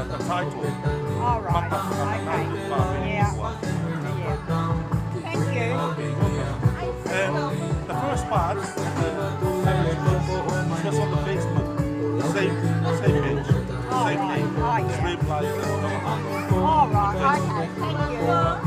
The title. All right. Okay. Yeah. Thank you. The first spots, just on the Facebook, same page, same name, same like All right, okay, thank you.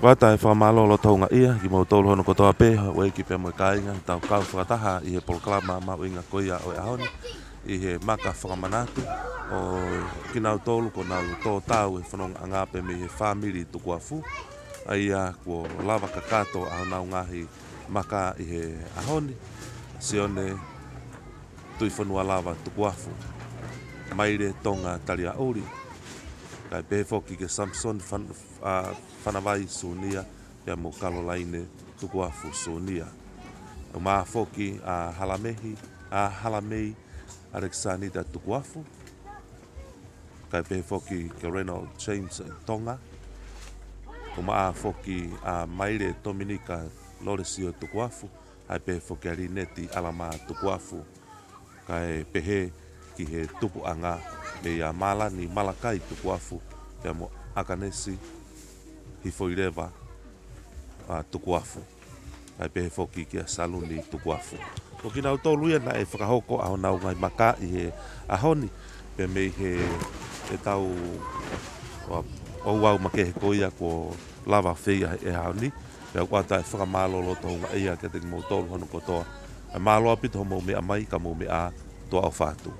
Wata e whamalolo Tonga ia, ki mau tolu hono kotoa peha, wei ki pia mo kainga, tau kau whakataha i he proklama mau inga koia o e ahoni, i he MAKA FAKAMANATU, o ki nau tolu ko nau tō tau e whanonga angape me he FAMILI TUKUAFU, aia ko lava kakato au nau ngahi MAKA i he ahoni, sione tui whanua lava TUKUAFU, maire Tonga talia ori, kai pefoki ke Samson whanawai sunia pia mo Kalolaine TUKUAFU sunia. O maa foki a halamei Alexanita TUKUAFU. Kai pefoki ke Reynolds James Tonga. O maa foki a Maire Dominica Loresio TUKUAFU. Kai pefoki a Rineti Alama TUKUAFU. Kai pehe ki he tupu anga me a Malani Malakai TUKUAFU pia mo Akanesi hifoireva TUKUAFU. Ai pehe foki ki a Saluni TUKUAFU. O ki nau tōluia na e whakahoko au nau ngai MAKA i he ahoni pe mei he tau o wau make he koia ko lava whia e ahoni. Pe au kata e whakamalolo tohunga ia ke te mo tōlu hono kotoa. Malo Aupito mo me a mai ka mo me a toa o whātu.